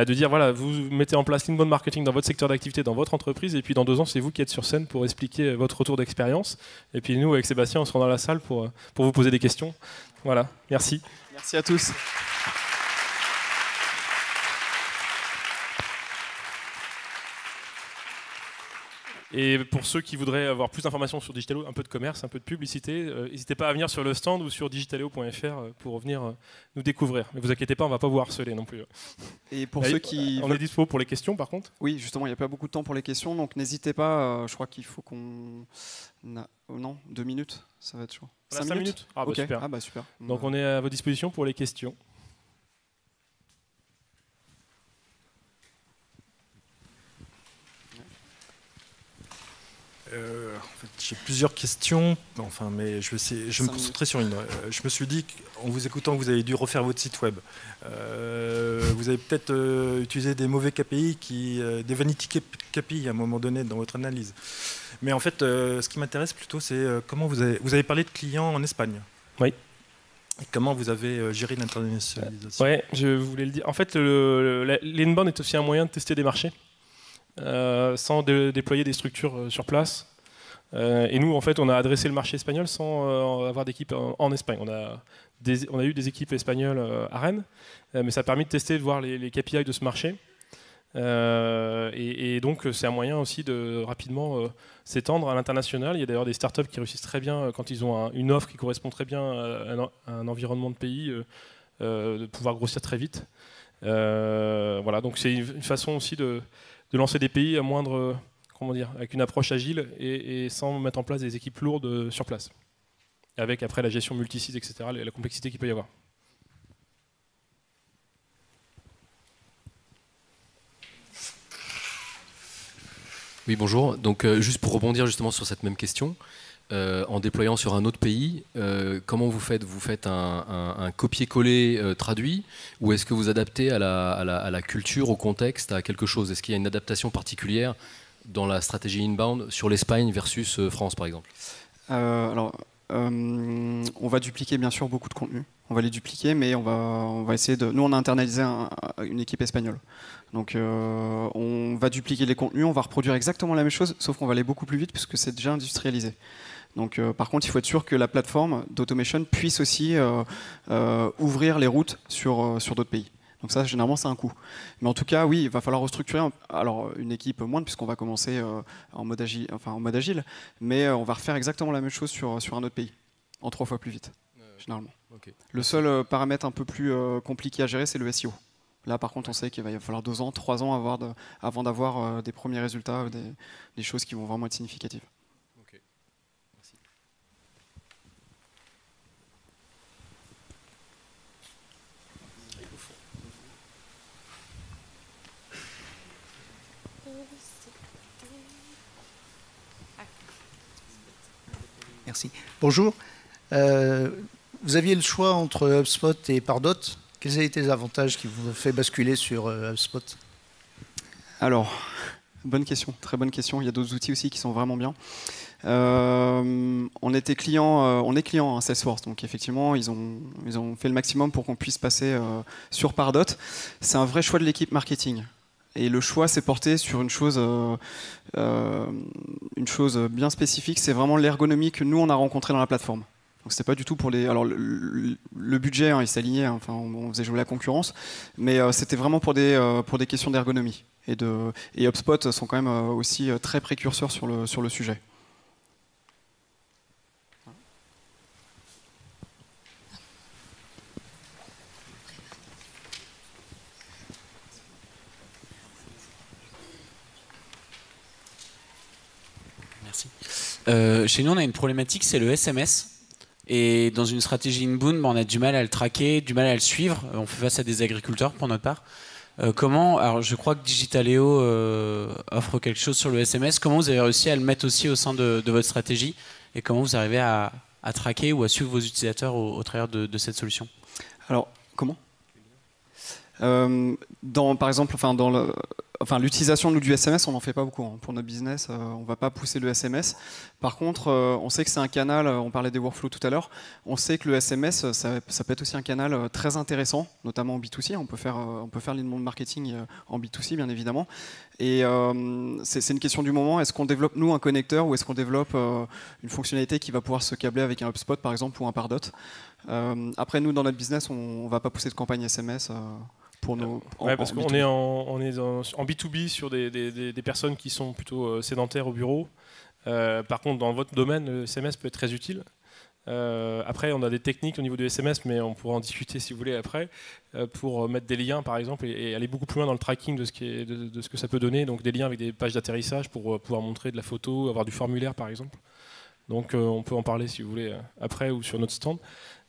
dire, voilà, vous mettez en place l'inbound marketing dans votre secteur d'activité, dans votre entreprise, et puis dans 2 ans, c'est vous qui êtes sur scène pour expliquer votre retour d'expérience. Et puis nous, avec Sébastien, on sera dans la salle pour vous poser des questions. Voilà, merci. Merci à tous. Et pour ceux qui voudraient avoir plus d'informations sur Digitaléo, un peu de commerce, un peu de publicité, n'hésitez pas à venir sur le stand ou sur digitaléo.fr pour venir nous découvrir. Mais vous inquiétez pas, on ne va pas vous harceler non plus. Et pour ceux qui... On est dispo pour les questions par contre? Oui, justement, il n'y a pas beaucoup de temps pour les questions, donc n'hésitez pas, je crois qu'il faut qu'on... non, 2 minutes, ça va être chaud. 5 minutes. Ah, okay. Super. Ah, super. Donc on est à votre disposition pour les questions. En fait, j'ai plusieurs questions, mais je vais me concentrer sur une. Je me suis dit, en vous écoutant, que vous avez dû refaire votre site web. Vous avez peut-être utilisé des mauvais KPI, des vanity KPI à un moment donné dans votre analyse. Mais en fait, ce qui m'intéresse plutôt, c'est comment vous avez parlé de clients en Espagne. Oui. Et comment vous avez géré l'internationalisation? Oui, je voulais le dire. En fait, l'inbound est aussi un moyen de tester des marchés. Sans déployer des structures sur place. Et nous, en fait, on a adressé le marché espagnol sans avoir d'équipe en Espagne. On a eu des équipes espagnoles à Rennes, mais ça a permis de tester, de voir les KPI de ce marché. Et donc, c'est un moyen aussi de rapidement s'étendre à l'international. Il y a d'ailleurs des startups qui réussissent très bien quand ils ont une offre qui correspond très bien à un environnement de pays, de pouvoir grossir très vite. Voilà, donc c'est une façon aussi de lancer des pays à moindre, avec une approche agile et sans mettre en place des équipes lourdes sur place. Avec après la gestion multisite, etc., la complexité qu'il peut y avoir. Oui, bonjour. Donc juste pour rebondir justement sur cette même question, en déployant sur un autre pays, comment vous faites? Vous faites un copier-coller traduit, ou est-ce que vous adaptez à la culture, au contexte, à quelque chose? Est-ce qu'il y a une adaptation particulière dans la stratégie inbound sur l'Espagne versus France, par exemple? On va dupliquer bien sûr beaucoup de contenus. On va les dupliquer, mais on va essayer de... Nous, on a internalisé une équipe espagnole. Donc on va dupliquer les contenus, on va reproduire exactement la même chose, sauf qu'on va aller beaucoup plus vite puisque c'est déjà industrialisé. Donc par contre, il faut être sûr que la plateforme d'automation puisse aussi ouvrir les routes sur d'autres pays. Donc ça, généralement, c'est un coût. Mais en tout cas, oui, il va falloir restructurer alors une équipe moindre, puisqu'on va commencer en mode agile, mais on va refaire exactement la même chose sur un autre pays, en 3 fois plus vite, généralement. Okay. Le seul paramètre un peu plus compliqué à gérer, c'est le SEO. Là, par contre, on sait qu'il va falloir 2 ans, 3 ans avant d'avoir des premiers résultats, des choses qui vont vraiment être significatives. Okay. Merci. Merci. Bonjour. Vous aviez le choix entre HubSpot et Pardot. Quels ont été les avantages qui vous ont fait basculer sur HubSpot? Alors, bonne question, très bonne question. Il y a d'autres outils aussi qui sont vraiment bien. On est client à Salesforce, donc effectivement, ils ont fait le maximum pour qu'on puisse passer sur Pardot. C'est un vrai choix de l'équipe marketing. Et le choix s'est porté sur une chose bien spécifique, c'est vraiment l'ergonomie que nous on a rencontrée dans la plateforme. Donc c'était pas du tout pour les. Alors le budget, il s'alignait, enfin on faisait jouer la concurrence, mais c'était vraiment pour des questions d'ergonomie. Et HubSpot sont quand même aussi très précurseurs sur le sujet. Chez nous, on a une problématique, c'est le SMS. Et dans une stratégie inbound, on a du mal à le traquer, du mal à le suivre. On fait face à des agriculteurs pour notre part. Alors, je crois que Digitaléo offre quelque chose sur le SMS. Comment vous avez réussi à le mettre aussi au sein de votre stratégie? Et comment vous arrivez à traquer ou à suivre vos utilisateurs au travers de cette solution? Alors, comment par exemple, l'utilisation du SMS, on n'en fait pas beaucoup. Hein. Pour notre business, on ne va pas pousser le SMS. Par contre, on sait que c'est un canal, on parlait des workflows tout à l'heure, on sait que le SMS, ça peut être aussi un canal très intéressant, notamment en B2C. On peut faire l'inbound marketing en B2C, bien évidemment. Et c'est une question du moment. Est-ce qu'on développe, nous, un connecteur ou est-ce qu'on développe une fonctionnalité qui va pouvoir se câbler avec un HubSpot, par exemple, ou un Pardot? Après, nous, dans notre business, on ne va pas pousser de campagne SMS. Parce qu'on est en B2B sur des personnes qui sont plutôt sédentaires au bureau. Par contre, dans votre domaine, le SMS peut être très utile. Après, on a des techniques au niveau du SMS, mais on pourra en discuter si vous voulez après, pour mettre des liens par exemple et aller beaucoup plus loin dans le tracking de ce que ça peut donner. Donc des liens avec des pages d'atterrissage pour pouvoir montrer de la photo, avoir du formulaire par exemple. Donc on peut en parler si vous voulez après ou sur notre stand.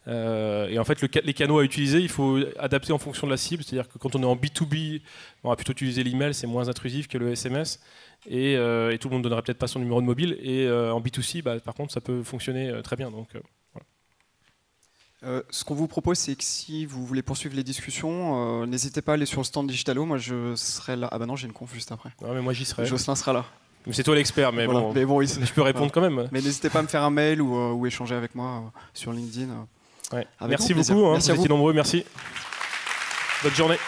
Et en fait, les canaux à utiliser, il faut adapter en fonction de la cible. C'est-à-dire que quand on est en B2B, on va plutôt utiliser l'email, c'est moins intrusif que le SMS. Et tout le monde ne donnerait peut-être pas son numéro de mobile. Et en B2C, par contre, ça peut fonctionner très bien. Donc, voilà. Ce qu'on vous propose, c'est que si vous voulez poursuivre les discussions, n'hésitez pas à aller sur le stand Digitalo. Moi, je serai là. Ah bah non, j'ai une conf juste après. Ouais, mais moi, j'y serai. Jocelyn sera là. C'est toi l'expert, mais, voilà. Bon, je peux répondre quand même. Mais n'hésitez pas à me faire un mail ou échanger avec moi sur LinkedIn. Ouais. Merci beaucoup, merci vous étiez nombreux, merci. Bonne journée.